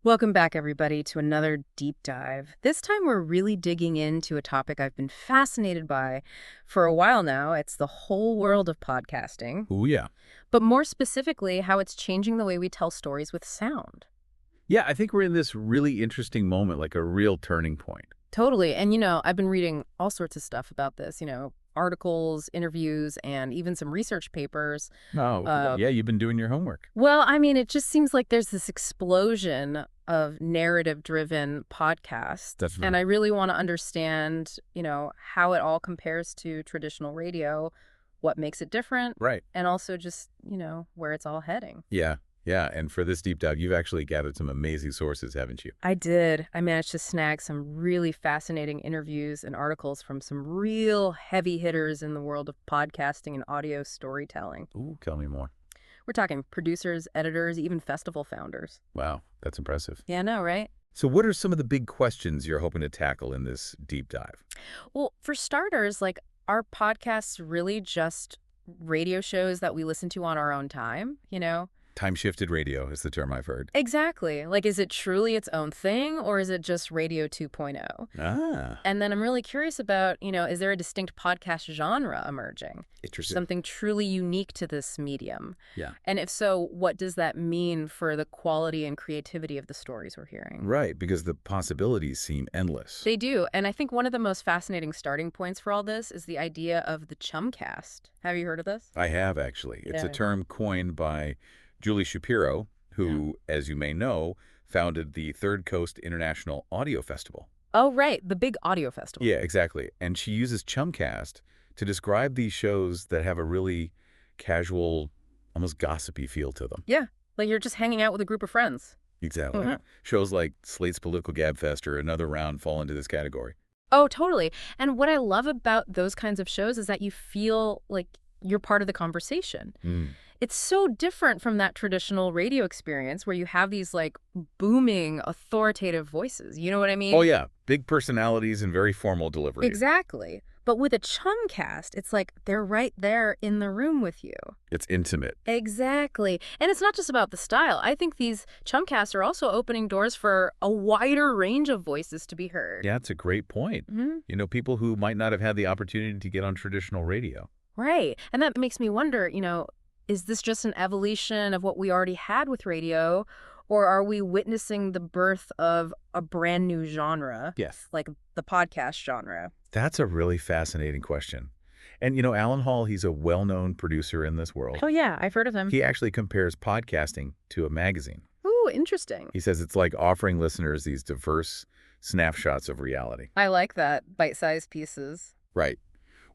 Welcome back, everybody, to another deep dive. This time, we're really digging into a topic I've been fascinated by for a while now. It's the whole world of podcasting, Oh, yeah. but more specifically, how it's changing the way we tell stories with sound. Yeah, I think we're in this really interesting moment, like a real turning point. Totally. And, I've been reading all sorts of stuff about this, articles, interviews, and even some research papers. Oh, Uh, yeah, you've been doing your homework. Well, it just seems like there's this explosion of narrative-driven podcasts. That's And right. I really want to understand, how it all compares to traditional radio, what makes it different, Right. and also just, where it's all heading. Yeah, yeah. And for this deep dive, you've actually gathered some amazing sources, haven't you? I did. I managed to snag some really fascinating interviews and articles from some real heavy hitters in the world of podcasting and audio storytelling. Ooh, tell me more. We're talking producers, editors, even festival founders. Wow, that's impressive. Yeah, I know, right? So what are some of the big questions you're hoping to tackle in this deep dive? Well, for starters, are podcasts really just radio shows that we listen to on our own time? Time-shifted radio is the term I've heard. Exactly. Is it truly its own thing, or is it just Radio 2.0? Ah, And then I'm really curious about, is there a distinct podcast genre emerging? interesting. Something truly unique to this medium? Yeah. And if so, what does that mean for the quality and creativity of the stories we're hearing? Right, because the possibilities seem endless. They do. And I think one of the most fascinating starting points for all this is the idea of the Chumcast. Have you heard of this? I have, actually. It's a Yeah. term coined by Julie Shapiro, who, as you may know, founded the Third Coast International Audio Festival. Oh, right. The big audio festival. Yeah, exactly. And she uses Chumcast to describe these shows that have a really casual, almost gossipy feel to them. Yeah. Like you're just hanging out with a group of friends. Exactly. Mhm. Shows like Slate's Political Gabfest or Another Round fall into this category. Oh, totally. And what I love about those kinds of shows is that you feel like you're part of the conversation. Mm. It's so different from that traditional radio experience where you have these booming, authoritative voices. You know what I mean? Oh, yeah. Big personalities and very formal delivery. Exactly. But with a Chumcast, it's like they're right there in the room with you. It's intimate. Exactly. And it's not just about the style. I think these Chumcasts are also opening doors for a wider range of voices to be heard. Yeah, it's a great point. Hmm. People who might not have had the opportunity to get on traditional radio. Right. And that makes me wonder, is this just an evolution of what we already had with radio, or are we witnessing the birth of a brand new genre, Yes. like the podcast genre? That's a really fascinating question. And, Alan Hall, he's a well-known producer in this world. Oh, yeah, I've heard of him. He actually compares podcasting to a magazine. Ooh, interesting. He says it's like offering listeners these diverse snapshots of reality. I like that. Bite-sized pieces. Right.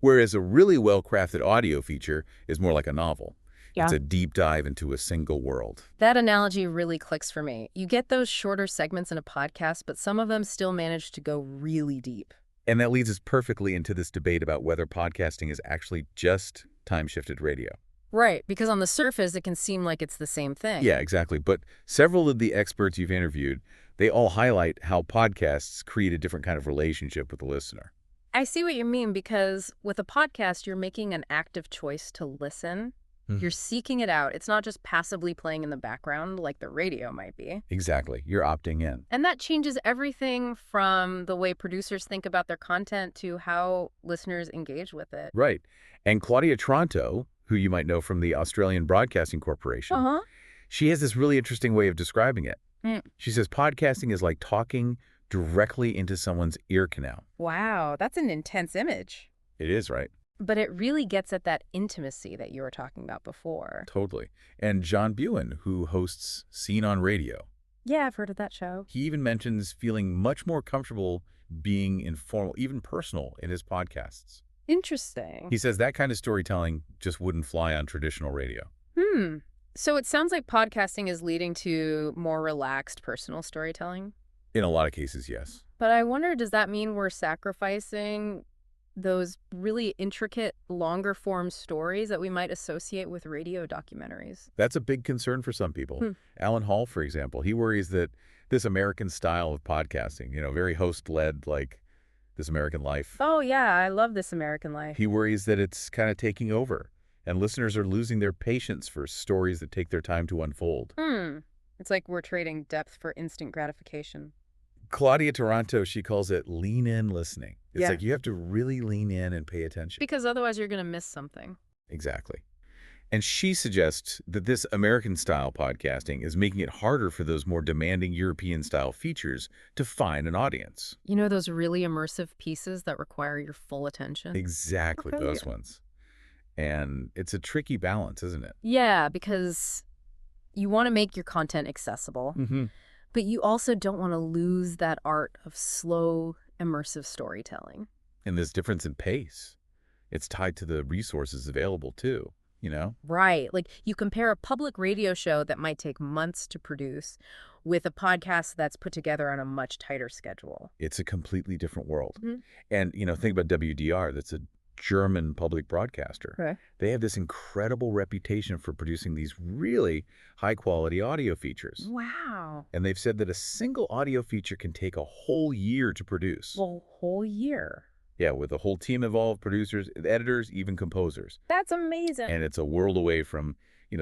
Whereas a really well-crafted audio feature is more like a novel. Yeah. It's a deep dive into a single world. That analogy really clicks for me. You get those shorter segments in a podcast, but some of them still manage to go really deep. And that leads us perfectly into this debate about whether podcasting is actually just time-shifted radio. Right, because on the surface, it can seem like it's the same thing. Yeah, exactly. But several of the experts you've interviewed, they all highlight how podcasts create a different kind of relationship with the listener. I see what you mean, because with a podcast, you're making an active choice to listen. Mhm. You're seeking it out. It's not just passively playing in the background like the radio might be. Exactly. You're opting in. And that changes everything from the way producers think about their content to how listeners engage with it. Right. And Claudia Toronto, who you might know from the Australian Broadcasting Corporation, Uh-huh. she has this really interesting way of describing it. Mm. She says podcasting is like talking directly into someone's ear canal. Wow, that's an intense image. It is, right? But it really gets at that intimacy that you were talking about before. Totally. And John Buin, who hosts Scene on Radio, Yeah, I've heard of that show. he even mentions feeling much more comfortable being informal, even personal, in his podcasts. Interesting. He says that kind of storytelling just wouldn't fly on traditional radio. So it sounds like podcasting is leading to more relaxed personal storytelling. In a lot of cases, yes. But I wonder, does that mean we're sacrificing those really intricate, longer form stories that we might associate with radio documentaries? That's a big concern for some people. Alan Hall, for example, he worries that this American style of podcasting, very host-led, like This American Life, Oh, yeah, I love This American Life. he worries that it's kind of taking over, and listeners are losing their patience for stories that take their time to unfold. It's like we're trading depth for instant gratification. Claudia Taranto, she calls it lean in listening. It's Yeah. like you have to really lean in and pay attention. Because otherwise you're going to miss something. Exactly. And she suggests that this American-style podcasting is making it harder for those more demanding European-style features to find an audience. You know those really immersive pieces that require your full attention? Exactly, Okay, those yeah. ones. And it's a tricky balance, isn't it? Yeah, because you want to make your content accessible, Mm-hmm. but you also don't want to lose that art of slow, immersive storytelling. And this difference in pace, it's tied to the resources available too, you know? Right. Like you compare a public radio show that might take months to produce with a podcast that's put together on a much tighter schedule. It's a completely different world. Mhm. And, think about WDR, that's a German public broadcaster. Okay. They have this incredible reputation for producing these really high-quality audio features. Wow. And they've said that a single audio feature can take a whole year to produce. Well, whole year. Yeah, with a whole team involved, producers, editors, even composers. That's amazing. And it's a world away from,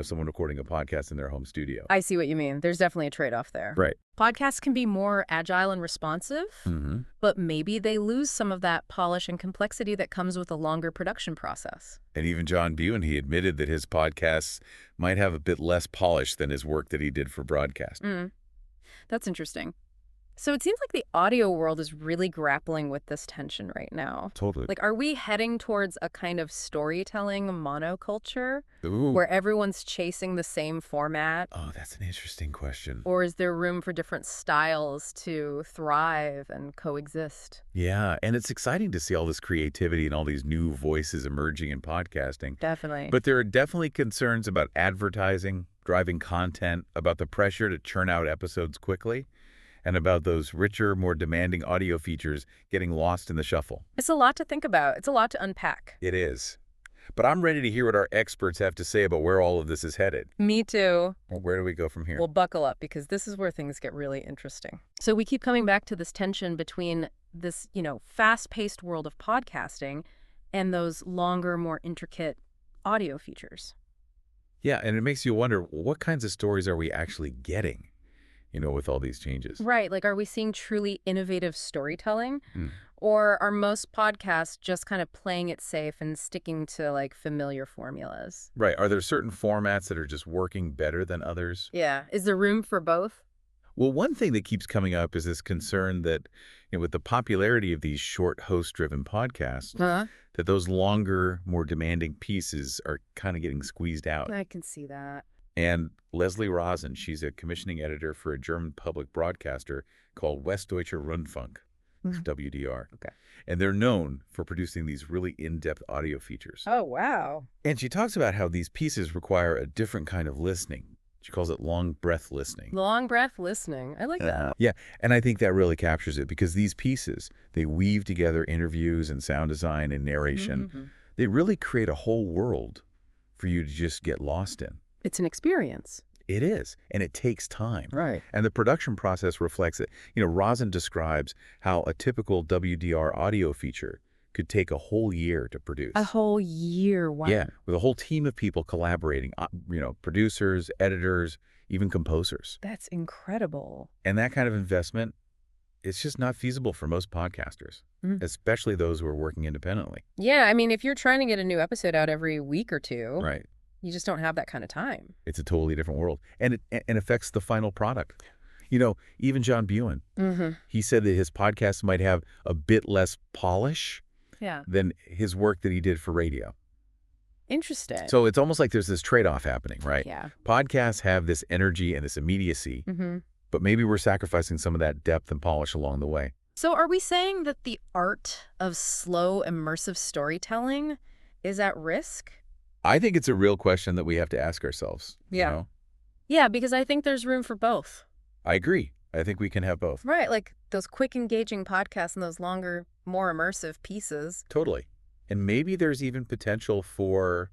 someone recording a podcast in their home studio. I see what you mean. There's definitely a trade-off there. Right. Podcasts can be more agile and responsive, Mm-hmm. but maybe they lose some of that polish and complexity that comes with a longer production process. And even John Buen, he admitted that his podcasts might have a bit less polish than his work that he did for broadcast. That's interesting. So it seems like the audio world is really grappling with this tension right now. Totally. Like, are we heading towards a kind of storytelling monoculture Ooh. where everyone's chasing the same format? Oh, that's an interesting question. Or is there room for different styles to thrive and coexist? Yeah, and it's exciting to see all this creativity and all these new voices emerging in podcasting. Definitely. But there are definitely concerns about advertising, driving content, about the pressure to churn out episodes quickly, and about those richer, more demanding audio features getting lost in the shuffle. It's a lot to think about. It's a lot to unpack. It is. But I'm ready to hear what our experts have to say about where all of this is headed. Me too. Well, where do we go from here? Well, buckle up because this is where things get really interesting. So we keep coming back to this tension between this, fast-paced world of podcasting and those longer, more intricate audio features. Yeah, and it makes you wonder, what kinds of stories are we actually getting, with all these changes? Right. Like, are we seeing truly innovative storytelling? Hmm. Or are most podcasts just kind of playing it safe and sticking to, like, familiar formulas? Right. Are there certain formats that are just working better than others? Yeah. Is there room for both? Well, one thing that keeps coming up is this concern that, with the popularity of these short host-driven podcasts, that those longer, more demanding pieces are kind of getting squeezed out. I can see that. And Leslie Rosen, she's a commissioning editor for a German public broadcaster called Westdeutscher Rundfunk, WDR. Okay. And they're known for producing these really in-depth audio features. Oh, wow. And she talks about how these pieces require a different kind of listening. She calls it long breath listening. Long breath listening. I like that. Yeah, and I think that really captures it because these pieces, they weave together interviews and sound design and narration. Mm-hmm. They really create a whole world for you to just get lost in. It's an experience. It is, and it takes time. Right. And the production process reflects it. Rosen describes how a typical WDR audio feature could take a whole year to produce. A whole year. Wow. Yeah, with a whole team of people collaborating, producers, editors, even composers. That's incredible. And that kind of investment, it's just not feasible for most podcasters, especially those who are working independently. Yeah, I mean, if you're trying to get a new episode out every week or two, Right. you just don't have that kind of time. It's a totally different world. And it affects the final product. Even John Buen, he said that his podcast might have a bit less polish than his work that he did for radio. Interesting. So it's almost like there's this trade-off happening, right? Yeah. Podcasts have this energy and this immediacy, but maybe we're sacrificing some of that depth and polish along the way. So are we saying that the art of slow, immersive storytelling is at risk? I think it's a real question that we have to ask ourselves. Yeah. Yeah, because I think there's room for both. I agree. I think we can have both. Right, like those quick, engaging podcasts and those longer, more immersive pieces. Totally. And maybe there's even potential for,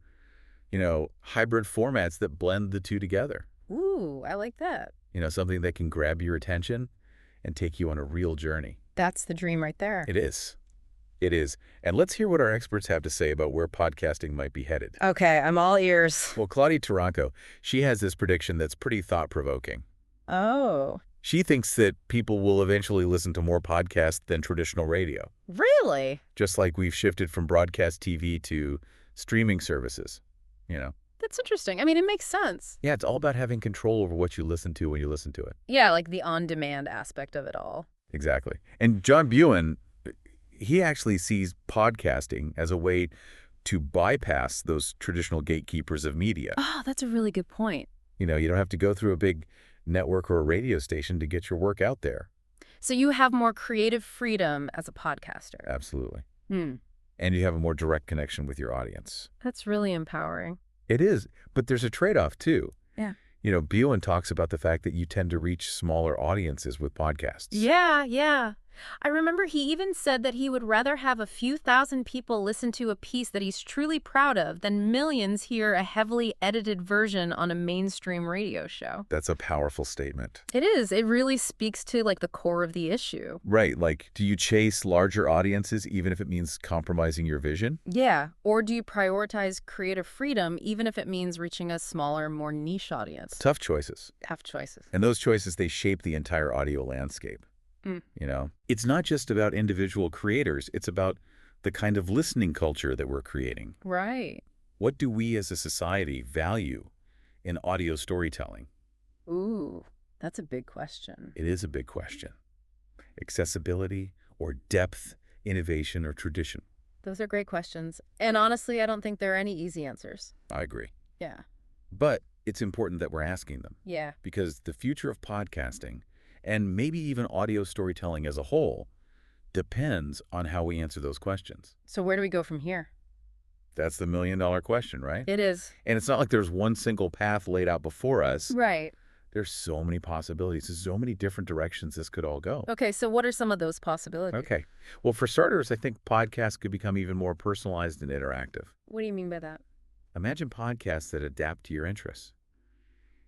hybrid formats that blend the two together. Ooh, I like that. Something that can grab your attention and take you on a real journey. That's the dream right there. It is. It is. And let's hear what our experts have to say about where podcasting might be headed. Okay, I'm all ears. Well, Claudia Taranto, she has this prediction that's pretty thought-provoking. Oh. She thinks that people will eventually listen to more podcasts than traditional radio. Really? Just like we've shifted from broadcast TV to streaming services, you know? That's interesting. I mean, it makes sense. Yeah, it's all about having control over what you listen to when you listen to it. Yeah, like the on-demand aspect of it all. Exactly. And John Buen, he actually sees podcasting as a way to bypass those traditional gatekeepers of media. Oh, that's a really good point. You know, you don't have to go through a big network or a radio station to get your work out there. So you have more creative freedom as a podcaster. Absolutely. Hmm. And you have a more direct connection with your audience. That's really empowering. It is, but there's a trade-off too. Yeah. You know, Buen talks about the fact that you tend to reach smaller audiences with podcasts. Yeah. I remember he even said that he would rather have a few thousand people listen to a piece that he's truly proud of than millions hear a heavily edited version on a mainstream radio show. That's a powerful statement. It is. It really speaks to like the core of the issue. Right. Like, do you chase larger audiences even if it means compromising your vision? Yeah. Or do you prioritize creative freedom even if it means reaching a smaller, more niche audience? Tough choices. Tough choices. And those choices, they shape the entire audio landscape. You know, it's not just about individual creators. It's about the kind of listening culture that we're creating. Right. What do we as a society value in audio storytelling? Ooh, that's a big question. It is a big question. Accessibility or depth, innovation or tradition? Those are great questions. And honestly, I don't think there are any easy answers. I agree. Yeah. But it's important that we're asking them. Yeah. Because the future of podcasting, and maybe even audio storytelling as a whole, depends on how we answer those questions. So where do we go from here? That's the million-dollar question, right? It is. And it's not like there's one single path laid out before us. Right. There's so many possibilities. There's so many different directions this could all go. Okay, so what are some of those possibilities? Okay. Well, for starters, I think podcasts could become even more personalized and interactive. What do you mean by that? Imagine podcasts that adapt to your interests.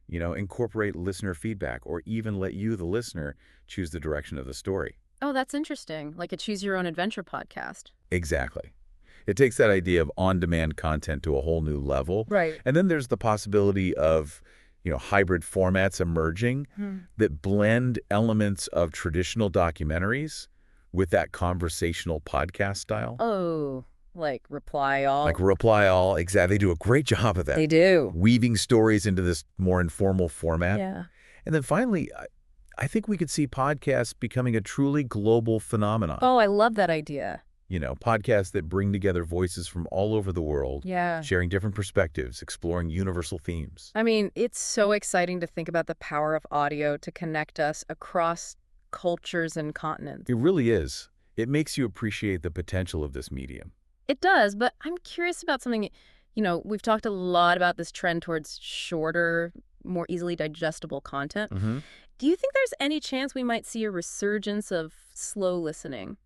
You know, incorporate listener feedback or even let you, the listener, choose the direction of the story. Oh, that's interesting. Like a Choose Your Own Adventure podcast. Exactly. It takes that idea of on-demand content to a whole new level. Right. And then there's the possibility of, you know, hybrid formats emerging that blend elements of traditional documentaries with that conversational podcast style. Oh, like Reply All. Like Reply All, exactly. They do a great job of that. They do. Weaving stories into this more informal format. Yeah. And then finally, I think we could see podcasts becoming a truly global phenomenon. Oh, I love that idea. You know, podcasts that bring together voices from all over the world, Yeah. sharing different perspectives, exploring universal themes. I mean, it's so exciting to think about the power of audio to connect us across cultures and continents. It really is. It makes you appreciate the potential of this medium. It does, but I'm curious about something. You know, we've talked a lot about this trend towards shorter, more easily digestible content. Do you think there's any chance we might see a resurgence of slow listening?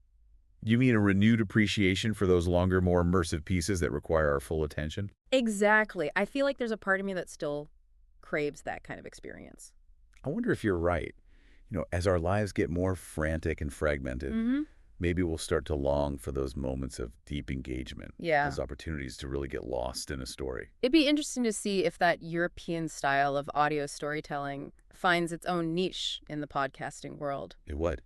You mean a renewed appreciation for those longer, more immersive pieces that require our full attention? Exactly. I feel like there's a part of me that still craves that kind of experience. I wonder if you're right. You know, as our lives get more frantic and fragmented, maybe we'll start to long for those moments of deep engagement. Yeah. Those opportunities to really get lost in a story. It'd be interesting to see if that European style of audio storytelling finds its own niche in the podcasting world. It would.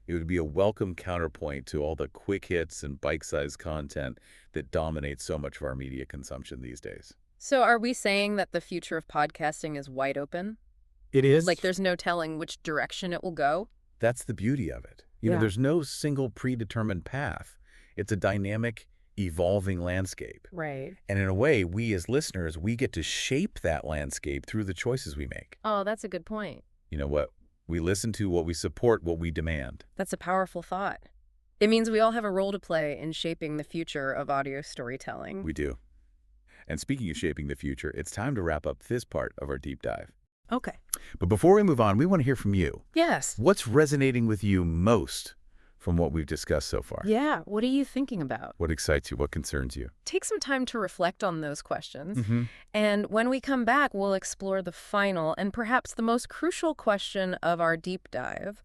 It would be a welcome counterpoint to all the quick hits and bite-sized content that dominates so much of our media consumption these days. So are we saying that the future of podcasting is wide open? It is. Like there's no telling which direction it will go? That's the beauty of it. You know, there's no single predetermined path. It's a dynamic, evolving landscape. Right. And in a way, we as listeners, we get to shape that landscape through the choices we make. Oh, that's a good point. You know what? We listen to, what we support, what we demand. That's a powerful thought. It means we all have a role to play in shaping the future of audio storytelling. We do. And speaking of shaping the future, it's time to wrap up this part of our deep dive. Okay. But before we move on, we want to hear from you. Yes. What's resonating with you most from what we've discussed so far? Yeah. What are you thinking about? What excites you? What concerns you? Take some time to reflect on those questions. And when we come back, we'll explore the final and perhaps the most crucial question of our deep dive.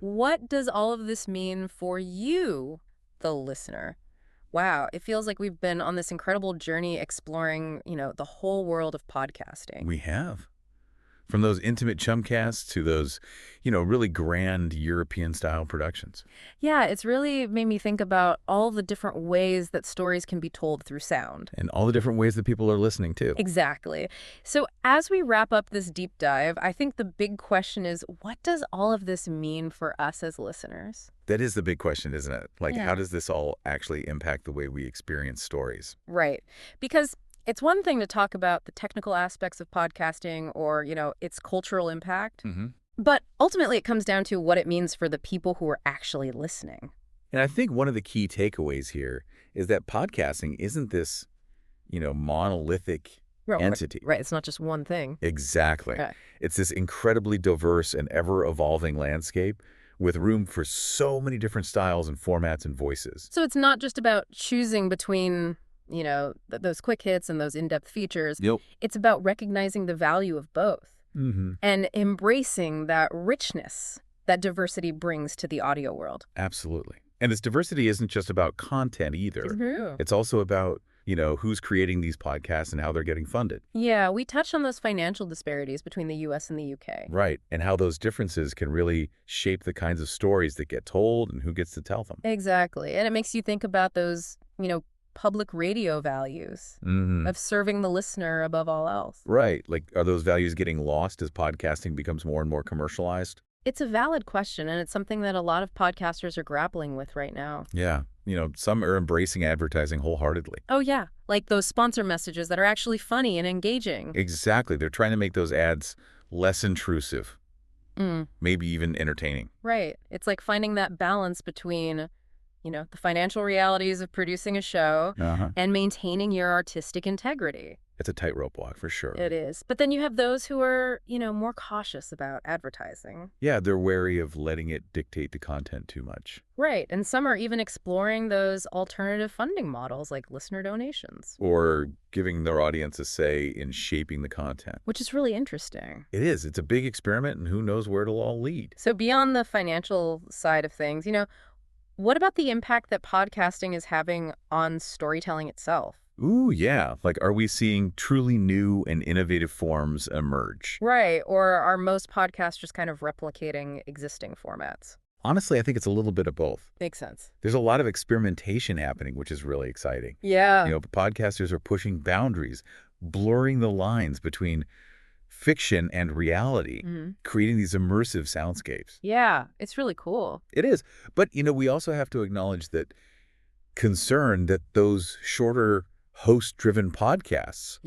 What does all of this mean for you, the listener? Wow, it feels like we've been on this incredible journey exploring, you know, the whole world of podcasting. We have. From those intimate chumcasts to those, really grand European-style productions. Yeah, it's really made me think about all the different ways that stories can be told through sound. And all the different ways that people are listening, too. Exactly. So as we wrap up this deep dive, I think the big question is, what does all of this mean for us as listeners? That is the big question, isn't it? Like, Yeah. how does this all actually impact the way we experience stories? Right. Because it's one thing to talk about the technical aspects of podcasting or, its cultural impact. Mm-hmm. But ultimately, it comes down to what it means for the people who are actually listening. And I think one of the key takeaways here is that podcasting isn't this, monolithic entity. Right. It's not just one thing. Exactly. Right. It's this incredibly diverse and ever-evolving landscape with room for so many different styles and formats and voices. So it's not just about choosing between, those quick hits and those in-depth features. Yep. It's about recognizing the value of both Mm-hmm. and embracing that richness that diversity brings to the audio world. Absolutely. And this diversity isn't just about content either. Mm-hmm. It's also about, who's creating these podcasts and how they're getting funded. Yeah, we touched on those financial disparities between the U.S. and the U.K. Right. And how those differences can really shape the kinds of stories that get told and who gets to tell them. Exactly. And it makes you think about those, public radio values Mm-hmm. of serving the listener above all else. Right. Like, are those values getting lost as podcasting becomes more and more commercialized? It's a valid question, and it's something that a lot of podcasters are grappling with right now. Yeah. Some are embracing advertising wholeheartedly. Oh, yeah. Like those sponsor messages that are actually funny and engaging. Exactly. They're trying to make those ads less intrusive, maybe even entertaining. Right. It's like finding that balance between, the financial realities of producing a show Uh-huh. and maintaining your artistic integrity. It's a tightrope walk for sure. It is. But then you have those who are, more cautious about advertising. Yeah, they're wary of letting it dictate the content too much. Right. And some are even exploring those alternative funding models like listener donations. Or giving their audience a say in shaping the content. Which is really interesting. It is. It's a big experiment, and who knows where it'll all lead. So beyond the financial side of things, what about the impact that podcasting is having on storytelling itself? Ooh, yeah. Like, are we seeing truly new and innovative forms emerge? Right. Or are most podcasts just kind of replicating existing formats? Honestly, I think it's a little bit of both. Makes sense. There's a lot of experimentation happening, which is really exciting. Yeah. Podcasters are pushing boundaries, blurring the lines between fiction and reality, creating these immersive soundscapes. Yeah, it's really cool. It is. But, we also have to acknowledge that concern that those shorter host-driven podcasts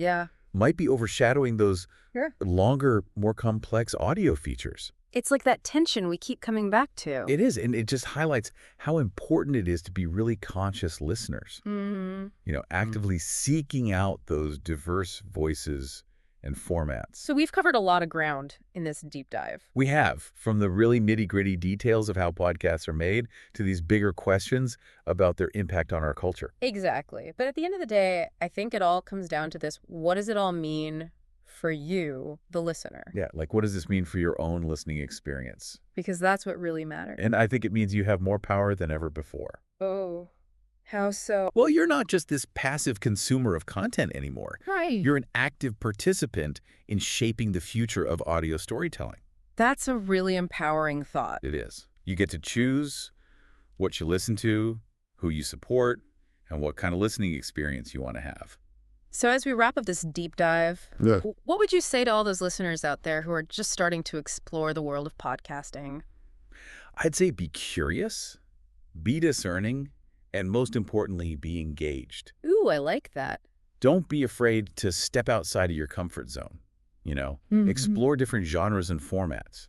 might be overshadowing those longer, more complex audio features. It's like that tension we keep coming back to. It is, and it just highlights how important it is to be really conscious listeners. Actively seeking out those diverse voices and formats. So we've covered a lot of ground in this deep dive. We have, from the really nitty-gritty details of how podcasts are made to these bigger questions about their impact on our culture. Exactly. But at the end of the day, I think it all comes down to this. What does it all mean for you, the listener? Yeah, like, what does this mean for your own listening experience? Because that's what really matters. And I think it means you have more power than ever before. Oh, how so? Well, you're not just this passive consumer of content anymore. Right. You're an active participant in shaping the future of audio storytelling. That's a really empowering thought. It is. You get to choose what you listen to, who you support, and what kind of listening experience you want to have. So as we wrap up this deep dive, what would you say to all those listeners out there who are just starting to explore the world of podcasting? I'd say be curious, be discerning, and most importantly, be engaged. Ooh, I like that. Don't be afraid to step outside of your comfort zone. Explore different genres and formats.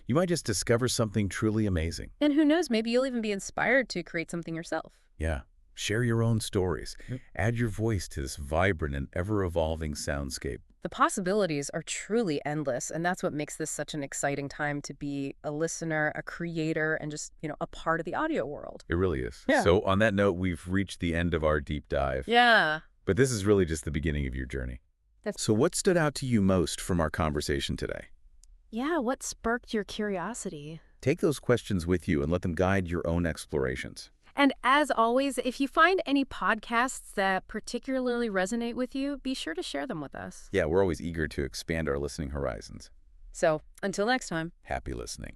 You might just discover something truly amazing. And who knows, maybe you'll even be inspired to create something yourself. Yeah. Share your own stories. Add your voice to this vibrant and ever-evolving soundscape. The possibilities are truly endless, and that's what makes this such an exciting time to be a listener, a creator, and just, a part of the audio world. It really is. Yeah. So on that note, we've reached the end of our deep dive. Yeah. But this is really just the beginning of your journey. So what stood out to you most from our conversation today? Yeah, what sparked your curiosity? Take those questions with you and let them guide your own explorations. And as always, if you find any podcasts that particularly resonate with you, be sure to share them with us. Yeah, we're always eager to expand our listening horizons. So until next time. Happy listening.